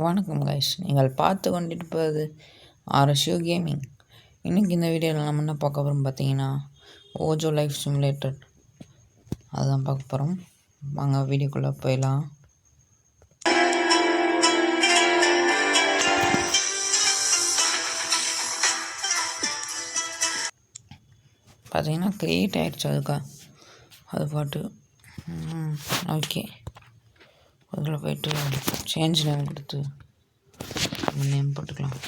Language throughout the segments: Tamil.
வணக்கம் கைஸ், நீங்கள் பார்த்து கொண்டிருப்பது RSU கேமிங். இன்றைக்கி இந்த வீடியோவில் நம்ம என்ன பார்க்க போகிறோம் பார்த்தீங்கன்னா, ஓஜோ லைஃப் சிமுலேட்டர் அதுதான் பார்க்க போகிறோம். வாங்க வீடியோக்குள்ளே போயிடலாம். பார்த்தீங்கன்னா க்ரியேட் ஆகிடுச்சு அது பாட்டு. ஓகே, அதில் போய்ட்டு சேஞ்ச் நேம் கொடுத்து நேம் போட்டுக்கலாம்.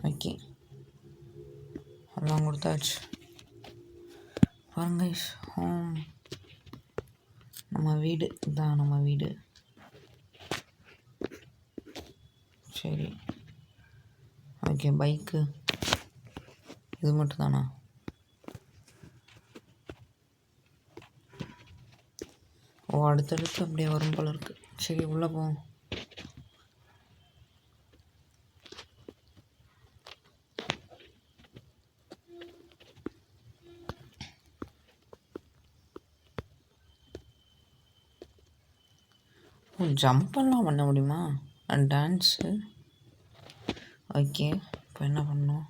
ஓகே, எல்லாம் கொடுத்தாச்சு. பாருங்க, ஹோம் நம்ம வீடு தான். நம்ம வீடு சரி. ஓகே, பைக்கு இது மட்டும் தானா? ஓ, அடுத்தடுத்து அப்படியே வரும் போல இருக்கு. சரி, உள்ளே போவோம். ஜம்பெல்லாம் பண்ண முடியுமா? டான்ஸு. ஓகே, இப்போ என்ன பண்ணோம்?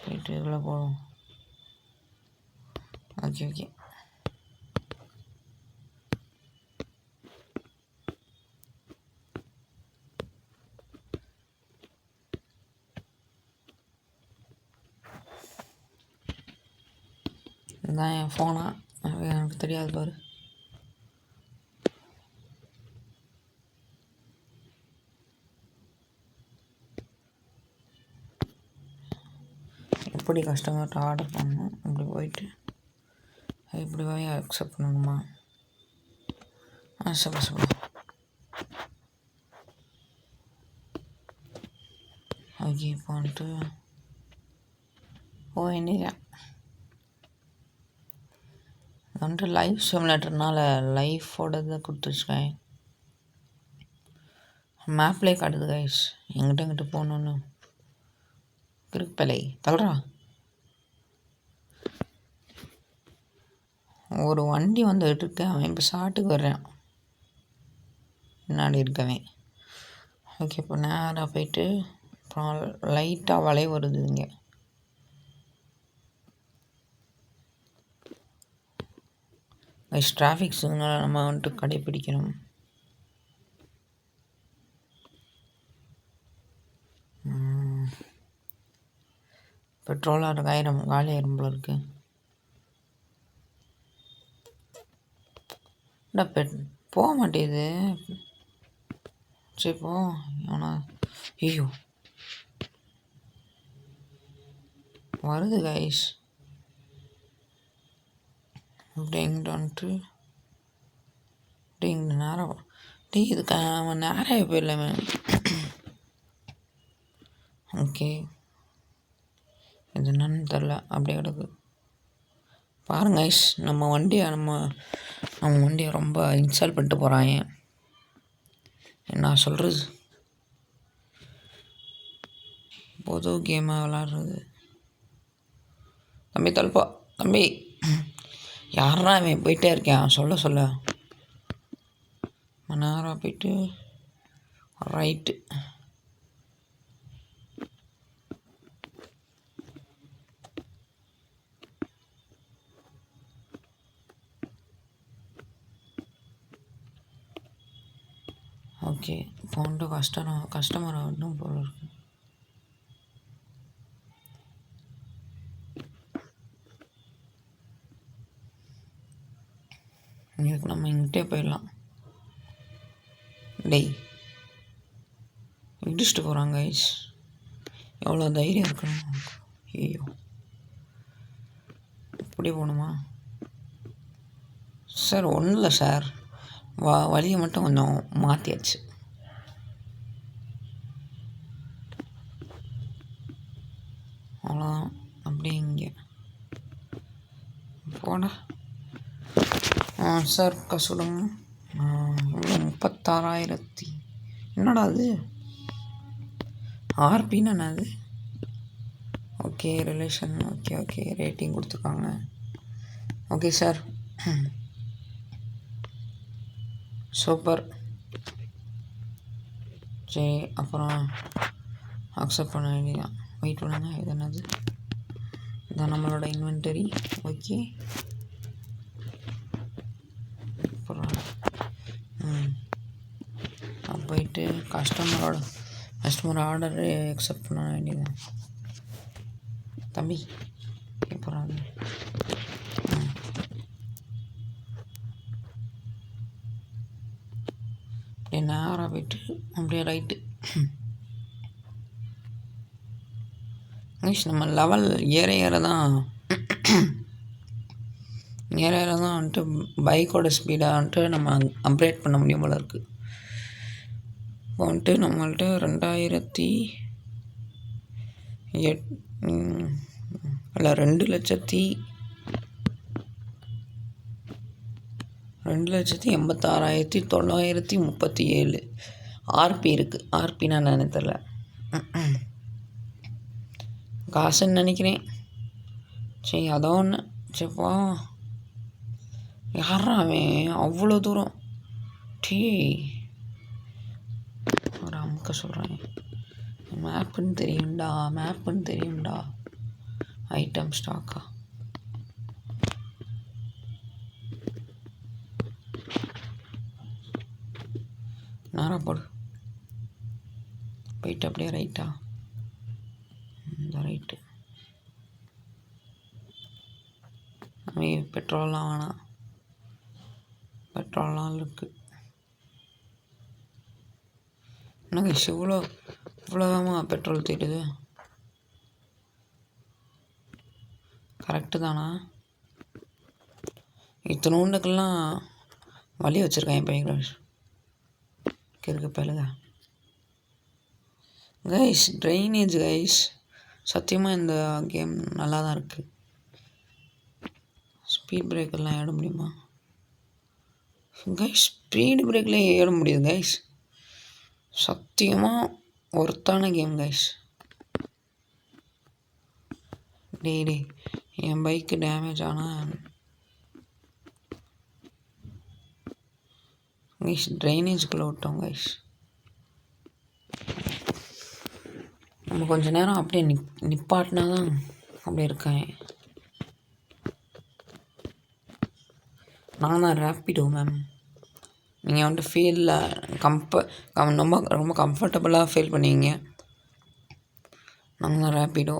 போயிட்டு இதில் போவோம். ஓகே ஓகே, இதுதான் என் ஃபோனா? எனக்கு தெரியாது பாரு. எப்படி கஸ்டமர்கிட்ட ஆர்டர் பண்ணணும்? இப்படி போயிட்டு இப்படி போய் அக்செப்ட் பண்ணணுமா? சரி. ஓகே, இப்போ வேண்டிய லைஃப் சிமுலேட்டர்னால லைஃபோட இதை கொடுத்துருச்சேன். மேப்லேயே காட்டுது கைஸ், எங்கிட்ட போகணுன்னு. கிருப்பலை தள்ளுறா. ஒரு வண்டி வந்துட்டு இருக்கேன், அவன் இப்போ ஷாட்டுக்கு வர்றான் முன்னாடி இருக்கவன். ஓகே, இப்போ நேராக போயிட்டு அப்புறம் லைட்டாக வளைய வருது இங்கே. டிராஃபிக் சிக்னல் நம்ம கடைப்பிடிக்கணும். பெட்ரோலாக காலியாயிரம் போல இருக்கு. போக மாட்டேது. சரி போ. ஐயோ வருது கைஸ். அப்படின்ட்டு நேரம் இதுக்கு அவன் நேராக போயிடலாமே. ஓகே, இது என்னன்னு தெரில, அப்படியே கிடக்கு. பாருங்க கைஸ், நம்ம வண்டியை ரொம்ப இன்ஸ்டால் பண்ணிட்டு போகிறான். என்ன சொல்கிறது? பொது கேமாக விளாட்றது. தம்பி தல்பா, தம்பி யாரா அவன் போயிட்டே இருக்கேன். சொல்ல நேராக போயிட்டு ரைட்டு. ஓகே, இப்போ கஸ்டமர் ஆகணும் போல இருக்கு. இதுக்கு நம்ம இங்கிட்டே போயிடலாம். டெய் இடிச்சுட்டு போகிறாங்க கைஸ், எவ்வளோ தைரியம் இருக்கணும். ஐயோ, இப்படி போகணுமா சார்? ஒன்றும் இல்லை சார், வழியை மட்டும் கொஞ்சம் மாற்றியாச்சு. அவ்வளோதான். அப்படியே இங்கே போடா. சார் சொல்லுங்க. 36,000. என்னடா அது? ஆர்பின்னா என்னது? Okay relation. Okay okay rating கொடுத்துருக்காங்க. Okay sir, super. சரி அப்புறம் அக்செப்ட் பண்ண வேண்டியதான். வெயிட் பண்ணுங்க, இது என்னது? இதான் நம்மளோட இன்வென்டரி. ஓகே அப்புறம் போயிட்டு கஸ்டமர் ஆர்டரு அக்செப்ட் பண்ண வேண்டியதான். தம்பி அப்புறம் நேராக போயிட்டு அப்படியே ரைட்டு. நம்ம லெவல் ஏற தான் வந்துட்டு பைக்கோட ஸ்பீடை வந்துட்டு நம்ம அப்கிரேட் பண்ண முடியும் போல இருக்குது. இப்போ வந்துட்டு நம்மள்ட்ட 2,86,937 ஆர்பி இருக்குது. ஆர்பின்னா என்னன்னு தெரில, காசுன்னு நினைக்கிறேன். சரி அதோ ஒன்று. சரிப்பா, யாரா அவன் அவ்வளோ தூரம்? ஒரு அமுக்க சொல்கிறேன். மேப்புன்னு தெரியும்டா. ஐட்டம் ஸ்டாக்கா? நேராக போடு. போயிட்டு அப்படியே ரைட்டா? இந்த ரைட்டு. பெட்ரோல்லாம் வேணாம், பெட்ரோல்லாம் இருக்குது. என்னங்க இவ்வளோதாம்மா பெட்ரோல் தேடுது? கரெக்டு தானா? இத்தனோண்டுக்கெல்லாம் வழி வச்சுருக்கேன் பையன். இருக்கு பழுக கைஸ், ட்ரைனேஜ் கைஸ். சத்தியமாக இந்த கேம் நல்லா தான் இருக்குது. ஸ்பீட் பிரேக்கெல்லாம் ஏற முடியுமா கைஸ்? ஸ்பீடு பிரேக்லேயே ஏற முடியுது கைஸ். சத்தியமாக ஒர்த்தான கேம் கைஸ். டே என் பைக்கு டேமேஜ் ஆனால் கைஸ் ட்ரைனேஜுக்குள்ளே விட்டோம் கைஸ். நம்ம கொஞ்சம் நேரம் அப்படியே நிப்பாட்டினா தான் அப்படியே இருக்கேன். நான் தான் ரேப்பிடோ மேம். நீங்கள் வந்துட்டு ஃபீலில் ரொம்ப கம்ஃபர்டபுளாக ஃபீல் பண்ணுவீங்க. நாங்கள் தான் ரேப்பிடோ.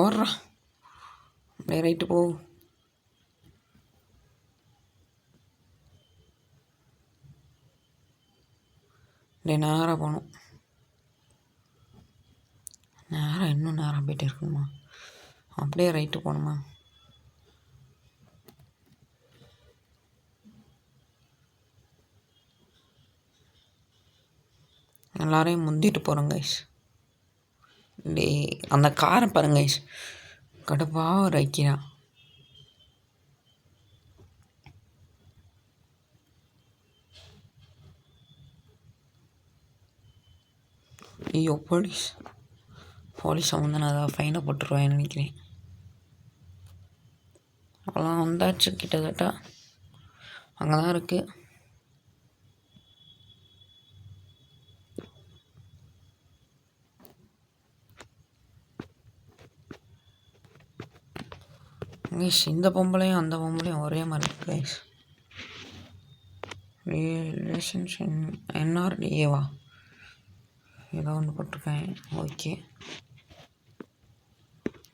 ஓடுறா அப்படியே ரைட்டு போ. அப்படியே நேராக போகணும். இன்னும் நேராக போயிட்டே இருக்கணுமா? அப்படியே ரைட்டு போகணுமா? எல்லாரையும் முந்திட்டு போகிறோம் கைஸ். அந்த காரை பாருங்க கைஸ், கடுப்பாக ரைக்கிறான். ஐயோ போலீஸ் வந்து நான் அதான் ஃபைனை போட்டுருவேன்னு நினைக்கிறேன். அப்போலாம் வந்தாச்சு, கிட்டத்தட்ட அங்கே தான் இருக்குது. கைஸ் இந்த பொம்பளையும் அந்த பொம்பளையும் ஒரே மாதிரி இருக்கு கைஸ். ரிலேஷன்ஷிப் NRDAவா ஏதோ ஒன்று போட்டிருக்கேன். ஓகே,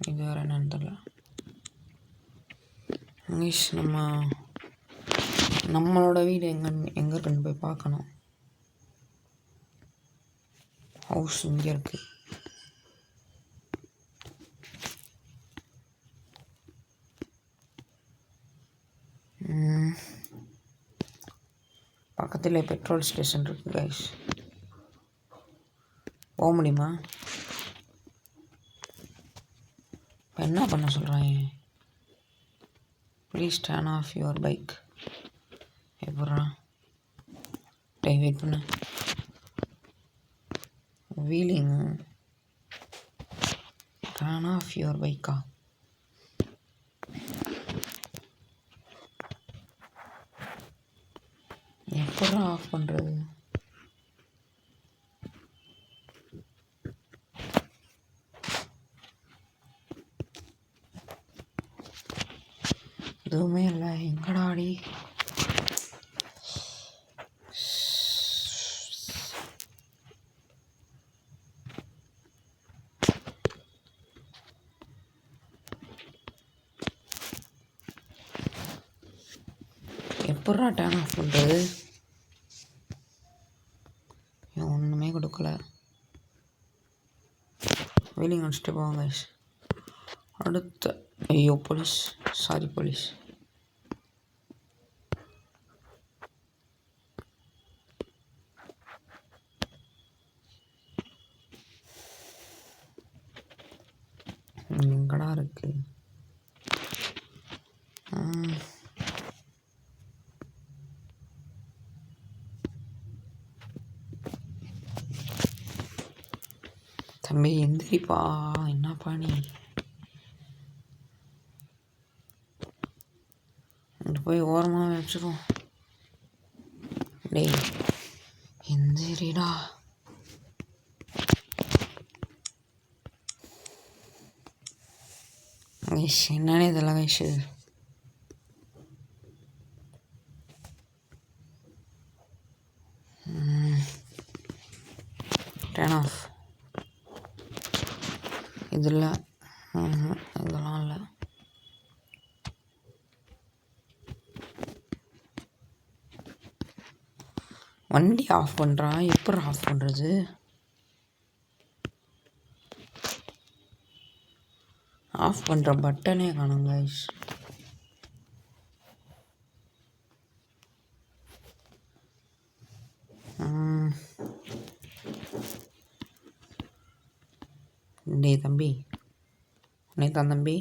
இது வேறு என்னன்னு தெரியல. கைஸ் நம்மளோட வீடு எங்கே இருக்குன்னு போய் பார்க்கணும். ஹவுஸ் இங்கே இருக்குது. பக்கத்தில் பெட்ரோல் ஸ்டேஷன் இருக்குது கைஸ். போக முடியுமா? இப்போ என்ன பண்ண சொல்கிறாங்க? Please turn off your bike. எப்பட்றா வெயிட் பண்ண வீலிங் டர்ன் ஆஃப் யுவர் பைக்கா? எப்படா ஆஃப் பண்ணுறது? எதுவுமே இல்லை. எங்கடாடி? எப்படா டர்ன் ஆஃப் பண்ணுறது? ஒன்றுமே கொடுக்கல. வீலிங் அடிச்சுட்டு போவாங்க. அடுத்த ஐயோ போலீஸ், சாரி போலீஸ். எங்கடா இருக்கு? தம்பி எந்திரிப்பா, என்னப்பா நீ? அங்கே போய் ஓரமாக வச்சிருவோம். டேய் எந்திரிடா. கைஸ் என்னன்னே இதெல்லாம் கைஸ். Turn of. இதில் இதெல்லாம் இல்லை. வண்டி ஆஃப் பண்ணுறான். எப்படி ஆஃப் பண்ணுறது? ஆஃப் பண்ணுற பட்டனே காணும் கைஸ். டேய் தம்பி, உன்னைத்தான் தம்பி,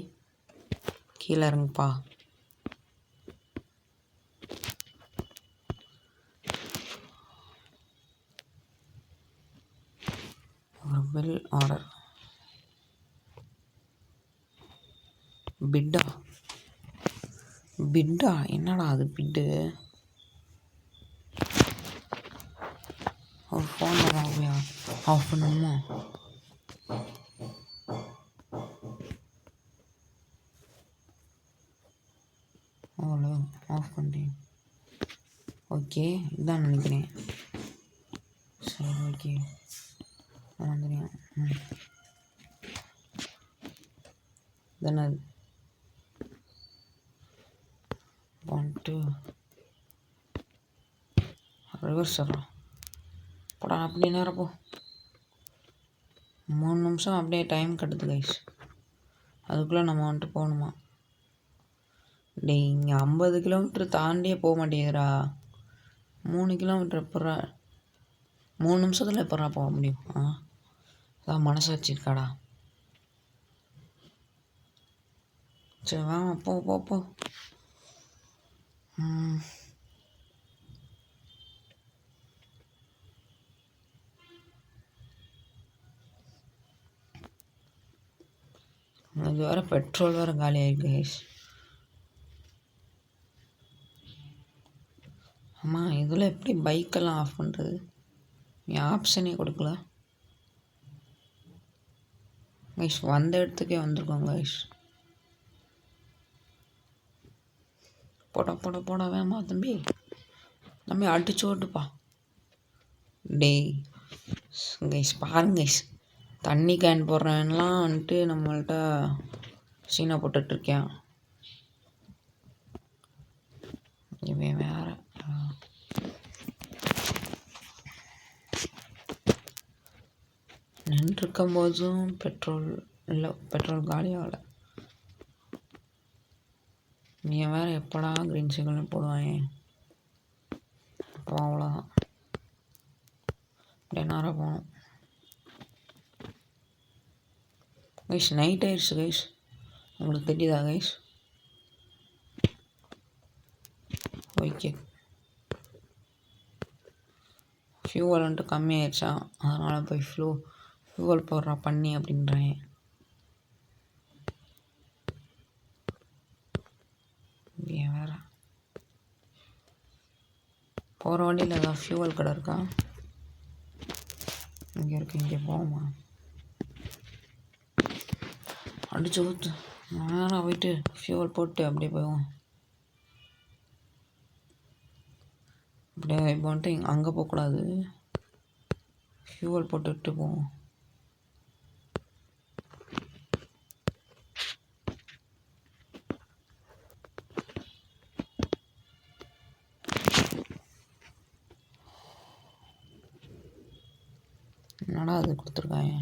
கீழே இறங்குப்பா. ஒரு பெல் ஆர்டர். பிட்டா? பிட்டா என்னடா அது? பிட்டு ஒரு ஃபோன் ஆஃப் பண்ணுமா? அவ்வளோ ஆஃப் பண்ணிட்டேன். ஓகே இதான் நினைக்கிறேன். சரி ஓகே வந்துடுறேன். தானே 1 2 ரிவர்ஸ் ஆடுறோம். போடா அப்படி நேரம் போ. 3 நிமிஷம் அப்படியே டைம் கட்டுது கைஸ். அதுக்குள்ளே நம்ம வந்துட்டு போகணுமா? டேய் இங்கே 50 கிலோமீட்டர் தாண்டியே போக மாட்டேங்குதுடா. 3 கிலோமீட்டர் எப்பட்றா 3 நிமிஷத்தில் எப்பட்றா போக முடியும்? அதான் மனசாட்சி இருக்காடா. சரி வாங்க போ போ போ. இது வேறு பெட்ரோல் வேறு காலி ஆகிருக்கு கைஸ். ஆமாம் இதில் எப்படி பைக்கெல்லாம் ஆஃப் பண்ணுறது? நீ ஆப்ஷனே கொடுக்கல கைஸ். வந்த இடத்துக்கே வந்திருக்கோம் கைஸ். போட போட போட வேமா தம்பி. தம்பி அடிச்சு ஓட்டுப்பா. டேய் கைஸ் பாருங்க கைஸ், தண்ணி கேன் போடுறேன்லாம் வந்துட்டு நம்மள்ட்ட சீனா போட்டுட்ருக்கேன். இவன் வேற நின்றுருக்கும் போதும் பெட்ரோல் இல்லை, பெட்ரோல் காலியாகலை. நீ வேறு எப்படா க்ரீன் சிக்னல் போடுவாங்க? அப்போ அவ்வளோதான், அப்படியே நேராக போகணும். கைஸ் நைட் ஆயிடுச்சு கைஸ். உங்களுக்கு தெரியுதா கைஸ்? ஓகே ஃபியூவல் வந்துட்டு கம்மியாயிடுச்சா, அதனால் போய் ஃபியூவல் போடுறா பண்ணி அப்படின்றாங்க. வேறு போகிற வண்டியில் ஏதாவது ஃபியூவல் கடை இருக்கா? இங்கே இருக்கு, இங்கே போகுமா? அடிச்சு ஊற்று, நேராக போயிட்டு ஃபியூவல் போட்டு அப்படியே போவோம். அப்படியே இப்போ வந்துட்டு அங்கே போகக்கூடாது, ஃபியூவல் போட்டுவிட்டு போவோம். என்னடா அது கொடுத்துருக்காங்க?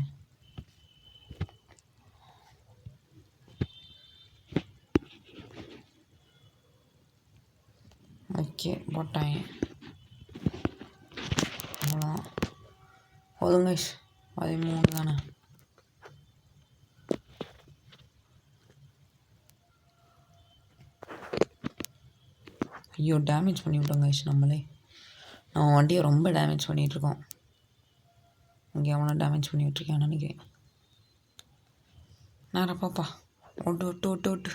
ஓகே போட்டாங்க, அவ்வளோதான். போதுங்க 13 தானே. ஐயோ டேமேஜ் பண்ணி விட்டோம் கைஸ் நம்மளே. நம்ம வண்டியை ரொம்ப டேமேஜ் பண்ணிகிட்ருக்கோம். இங்கே எவனோ டேமேஜ் பண்ணி விட்டுருக்கேன் நினைக்கிறேன். நேரா பாப்பா, ஓட்டு ஓட்டு ஓட்டு ஓட்டு.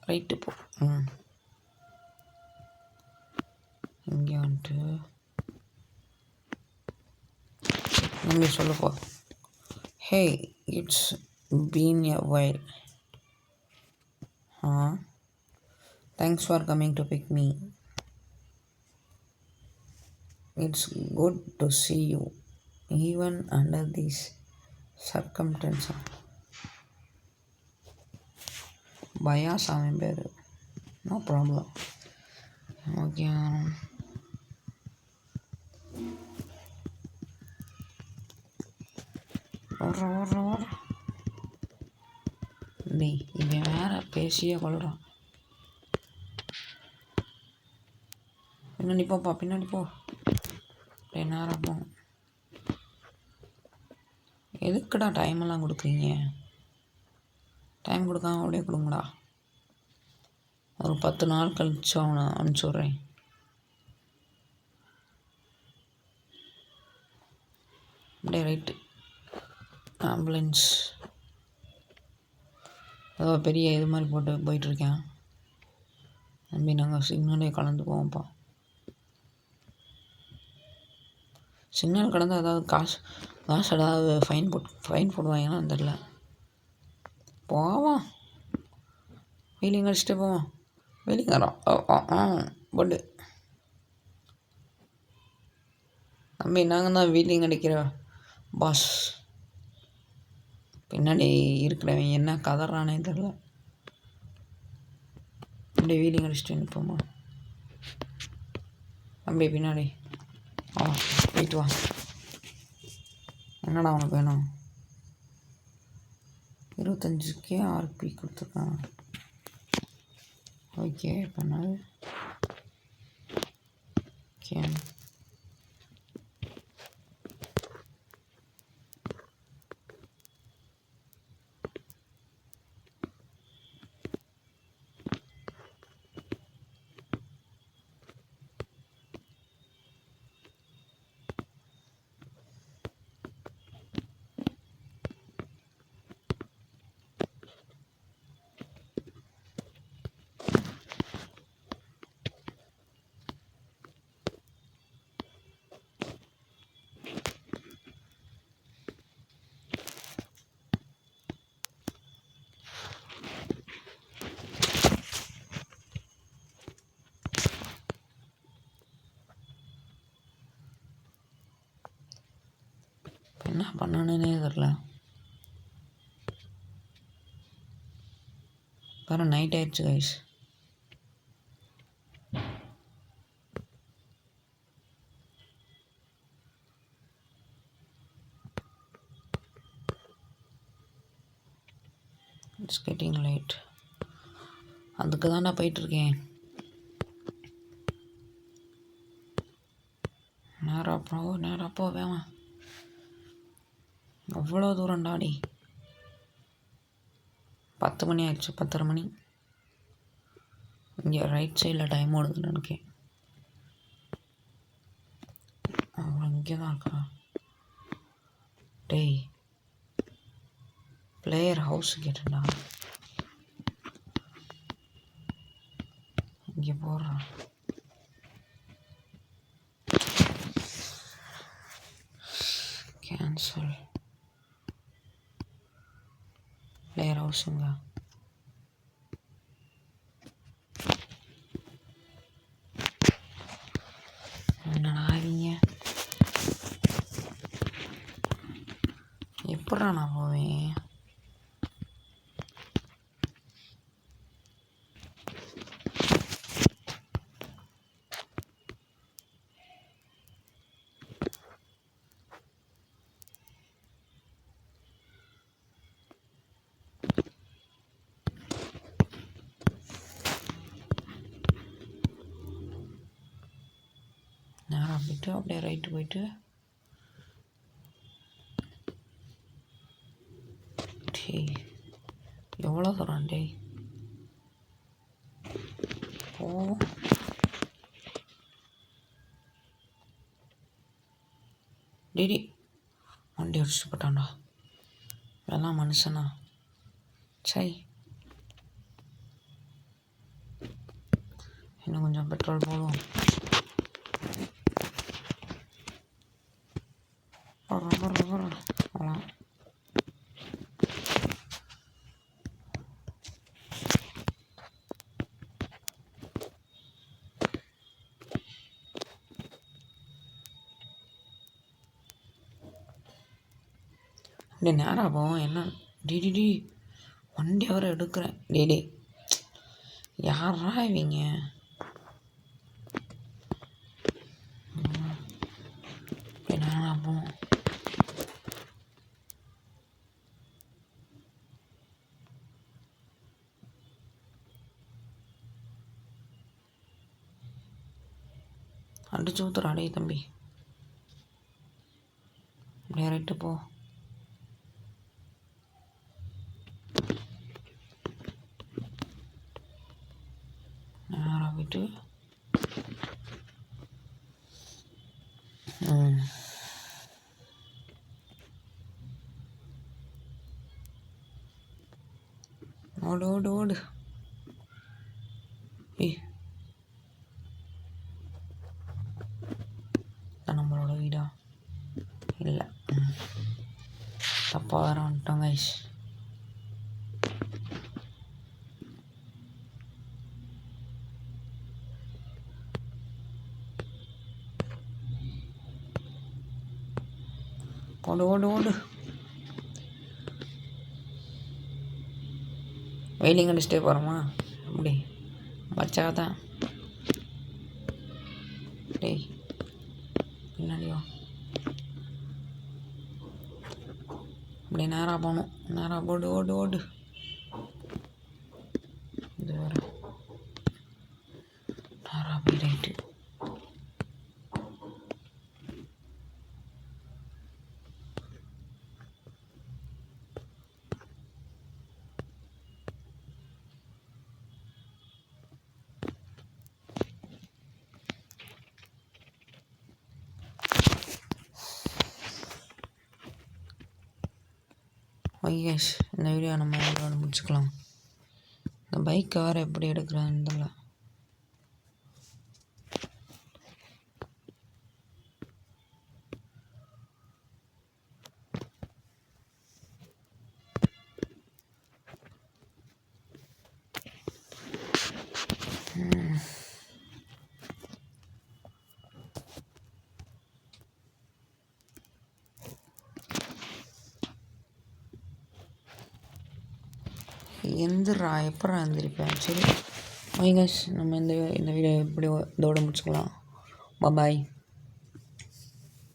ரைட்டு போ. இங்கே வந்துட்டு நம்ம சொல்லப்போ, hey it's been a while. Thanks for coming to pick me. It's good to see you, even under these circumstances. பயாஸ் அவன் பேர், நோ ப்ராப்ளம். ஓகே ஓடுற நீ இவன் வேற பேசியே கொள்கிறான். பின்னாடி போப்பா, பின்னாடி போ. நேரம் போகும். எதுக்குடா டைமெல்லாம் கொடுக்குறீங்க? டைம் கொடுக்காம அப்படியே கொடுங்கடா. ஒரு 10 நாள் கழிச்சு அவனை அனுப்பிச்சி விட்றேன். அப்படியே ரைட்டு ஆம்புலன்ஸ் ஏதோ பெரிய இது மாதிரி போட்டு போயிட்டுருக்கேன். தம்பி நாங்கள் சிக்னலே கலந்து போவோம்ப்பா. சிக்னல் கடந்து ஏதாவது காசு ஏதாவது ஃபைன் போடுவாங்கன்னா தெரில. போவோம், வீலிங் அடிச்சுட்டு போவோம். வீலிங் வரோம் போட்டு. தம்பி நாங்கள் தான் வீலிங் அடிக்கிற பாஸ். பின்னாடி இருக்கிறவன் என்ன கதறானே தெரில. அப்படியே வீலிங் அடிச்சுட்டு நிற்போமா? அப்படியே பின்னாடி போயிட்டு வா. என்னடா உனக்கு வேணும்? 25K RP கொடுத்துருக்கான். ஓகே பண்ணாது. ஓகே என்ன பண்ணணுன்னே தெரில. வேறு நைட் ஆயிடுச்சு கைஸ். It's getting light. அதுக்கு தான் நான் போயிட்டுருக்கேன். நேராக போ வேமா. அவ்வளோ தூரம் டாடி. 10 மணி ஆயிடுச்சு, 10:30 மணி. இங்கே ரைட் சைடில் டைம் ஓடுதுன்னு நினைக்கிறேன். இங்கே தான் இருக்கா? டேய் பிளேயர் ஹவுஸ் கேட்டேன்டா. இங்கே போடுறான். கேன்சல் பிளேயர் ஹவுஸுங்க. என்னடா ஆவீங்க? எப்படா நான் போவேன்? நேராக போயிட்டு அப்படியே ரைட்டு போயிட்டு டேய் எவ்வளோ தூரம் டேய் ஓ டேடி வண்டி அடிச்சுட்டு போட்டான்டா. இதெல்லாம் மனுஷனா? சை, இன்னும் கொஞ்சம் பெட்ரோல் போதும். அவ்வளோ அப்படியே நேராக போவோம். என்ன டிடி வண்டி அவரை எடுக்கிறேன். டேடே யாரா இவங்க? நேராக போவோம். அடிச்சு ஊத்துற அடைய தம்பி. அப்படியே ரைட்டு போ. நேராக போயிட்டு ஓடு ஓடு ஓடு. ஏய் நம்மளோட வீடா? இல்லை, தப்பாக வேறு வந்துட்டோம் கைஸ். ஓடு ஓடு ஓடு. வெயிலிங் அடிச்சுட்டே போகிறோமா? அப்படி வச்சாதான். டேய் பின்னாடியோ அப்படியே நேராக போகணும். நேராக ஓடு ஓடு ஓடு. இது வேறு நேராக போய் ரைட்டு. ஐயேஷ், இந்த வீடியோ நம்ம இதோட முடிச்சுக்கலாம். இந்த பைக் கார் எப்படி எடுக்கிறேன்னு தெரியல. எந்திரா எப்படா எந்திரிப்பேன்? சரி, நம்ம இந்த வீடியோ எப்படி இதோட முடிச்சுக்கலாம். பாய்.